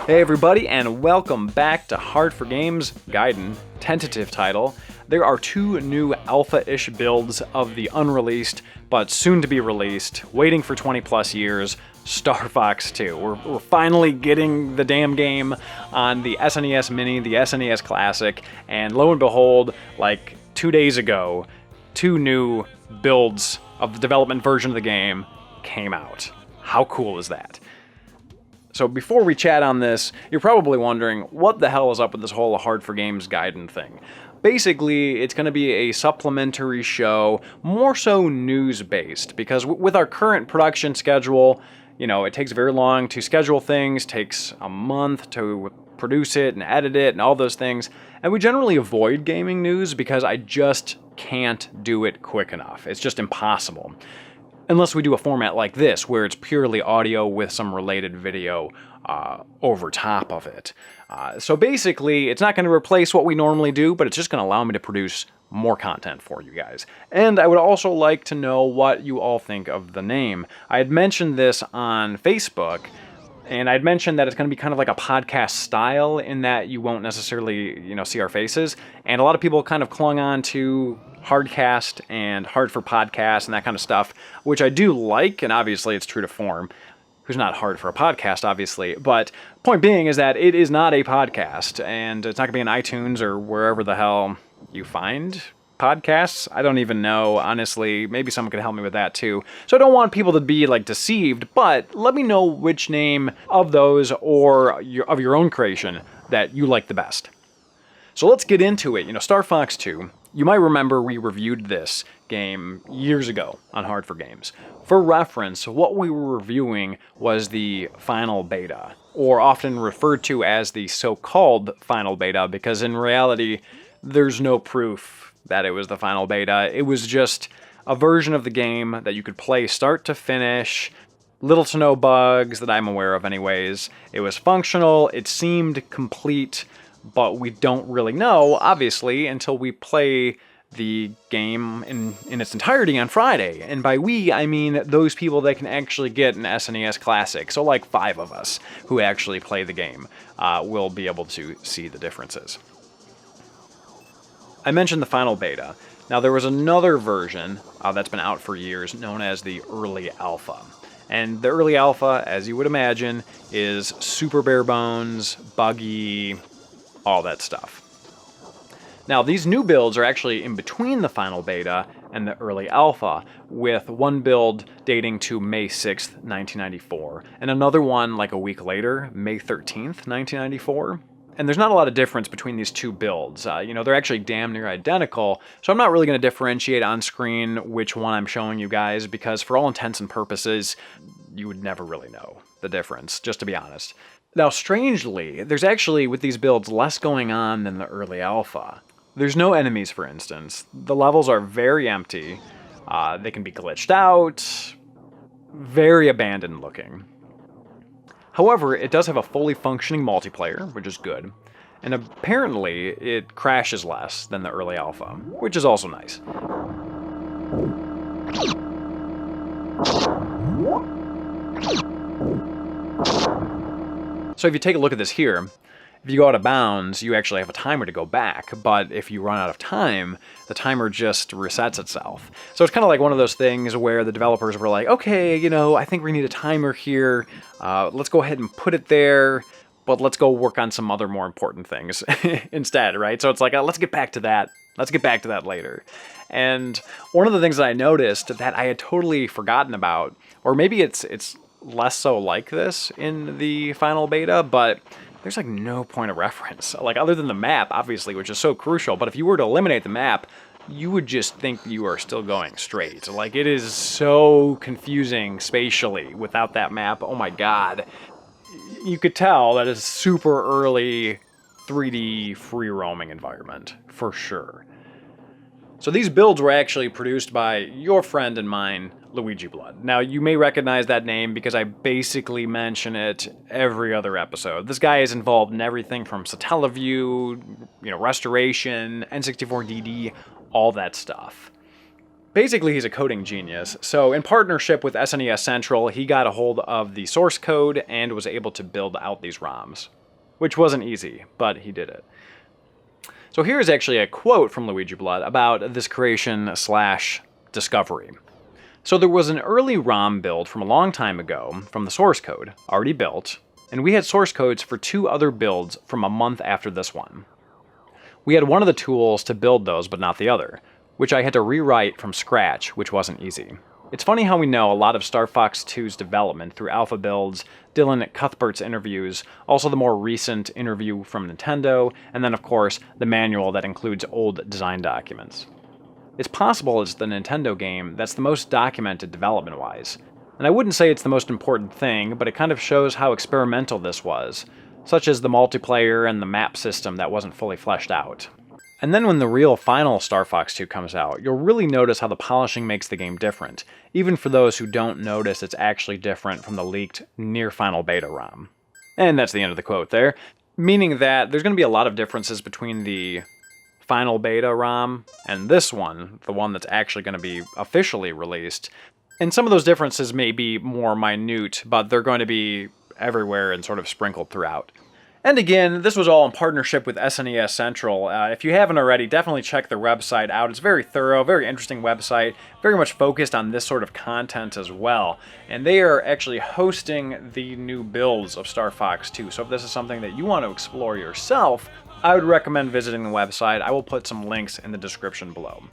Hey everybody, and welcome back to H4G's Gaiden, tentative title. There are two new alpha-ish builds of the unreleased, but soon to be released, waiting for 20 plus years, Star Fox 2. We're finally getting the damn game on the SNES Mini, the SNES Classic, and lo and behold, like 2 days ago, two new builds of the development version of the game came out. How cool is that? So before we chat on this, you're probably wondering, what the hell is up with this whole H4G's Gaiden thing? Basically, it's going to be a supplementary show, more so news-based, because with our current production schedule, you know, it takes very long to schedule things, takes a month to produce it and edit it and all those things, and we generally avoid gaming news because I just can't do it quick enough. It's just impossible. Unless we do a format like this, where it's purely audio with some related video over top of it. So basically, it's not going to replace what we normally do, but it's just going to allow me to produce more content for you guys. And I would also like to know what you all think of the name. I had mentioned this on Facebook, and I'd mentioned that it's going to be kind of like a podcast style in that you won't necessarily, see our faces. And a lot of people kind of clung on to Hardcast and Hard for Podcast and that kind of stuff, which I do like, and obviously it's true to form. Who's not hard for a podcast, obviously. But point being is that it is not a podcast, and it's not going to be on iTunes or wherever the hell you find podcasts. I don't even know, honestly. Maybe someone could help me with that too. So I don't want people to be deceived, but let me know which name of those or of your own creation that you like the best. So let's get into it. Star Fox 2. You might remember we reviewed this game years ago on H4G. For reference, what we were reviewing was the final beta, or often referred to as the so-called final beta, because in reality, there's no proof that it was the final beta. It was just a version of the game that you could play start to finish, little to no bugs that I'm aware of anyways. It was functional, it seemed complete, but we don't really know, obviously, until we play the game in its entirety on Friday. And by we, I mean those people that can actually get an SNES Classic. So like 5 of us who actually play the game will be able to see the differences. I mentioned the final beta. Now there was another version that's been out for years known as the early alpha. And the early alpha, as you would imagine, is super bare bones, buggy, all that stuff. Now, these new builds are actually in between the final beta and the early alpha, with one build dating to May 6th, 1994, and another one like a week later, May 13th, 1994. And there's not a lot of difference between these two builds. They're actually damn near identical, so I'm not really going to differentiate on screen which one I'm showing you guys, because for all intents and purposes, you would never really know the difference, just to be honest. Now, strangely, there's actually, with these builds, less going on than the early alpha. There's no enemies, for instance. The levels are very empty. They can be glitched out. Very abandoned looking. However, it does have a fully functioning multiplayer, which is good. And apparently, it crashes less than the early alpha, which is also nice. So if you take a look at this here, if you go out of bounds, you actually have a timer to go back, but if you run out of time, the timer just resets itself. So it's kind of like one of those things where the developers were like, okay, I think we need a timer here, let's go ahead and put it there, but let's go work on some other more important things instead, right? So it's like, let's get back to that. Let's get back to that later. And one of the things that I noticed that I had totally forgotten about, or maybe it's less so like this in the final beta, but there's no point of reference. Other than the map, obviously, which is so crucial, but if you were to eliminate the map, you would just think you are still going straight. It is so confusing spatially without that map. Oh my god. You could tell that it's super early 3D free roaming environment, for sure. So these builds were actually produced by your friend and mine, Luigi Blood. Now, you may recognize that name because I basically mention it every other episode. This guy is involved in everything from Satellaview, restoration, N64DD, all that stuff. Basically, he's a coding genius. So in partnership with SNES Central, he got a hold of the source code and was able to build out these ROMs. Which wasn't easy, but he did it. So here's actually a quote from Luigi Blood about this creation/discovery. So there was an early ROM build from a long time ago from the source code, already built, and we had source codes for 2 other builds from a month after this one. We had one of the tools to build those, but not the other, which I had to rewrite from scratch, which wasn't easy. It's funny how we know a lot of Star Fox 2's development through alpha builds, Dylan Cuthbert's interviews, also the more recent interview from Nintendo, and then of course the manual that includes old design documents. It's possible it's the Nintendo game that's the most documented development-wise. And I wouldn't say it's the most important thing, but it kind of shows how experimental this was, such as the multiplayer and the map system that wasn't fully fleshed out. And then when the real final Star Fox 2 comes out, you'll really notice how the polishing makes the game different, even for those who don't notice it's actually different from the leaked near-final beta ROM. And that's the end of the quote there, meaning that there's going to be a lot of differences between the final beta ROM and this one, the one that's actually going to be officially released. And some of those differences may be more minute, but they're going to be everywhere and sort of sprinkled throughout. And again, this was all in partnership with SNES Central. If you haven't already, definitely check their website out. It's very thorough, very interesting website, very much focused on this sort of content as well. And they are actually hosting the new builds of Star Fox 2. So if this is something that you want to explore yourself, I would recommend visiting the website. I will put some links in the description below.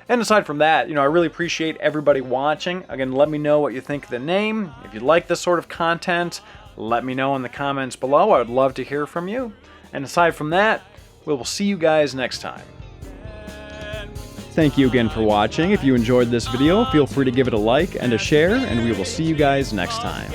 And aside from that, I really appreciate everybody watching. Again, let me know what you think of the name. If you like this sort of content, let me know in the comments below. I would love to hear from you. And aside from that, we will see you guys next time. Thank you again for watching. If you enjoyed this video, feel free to give it a like and a share, and we will see you guys next time.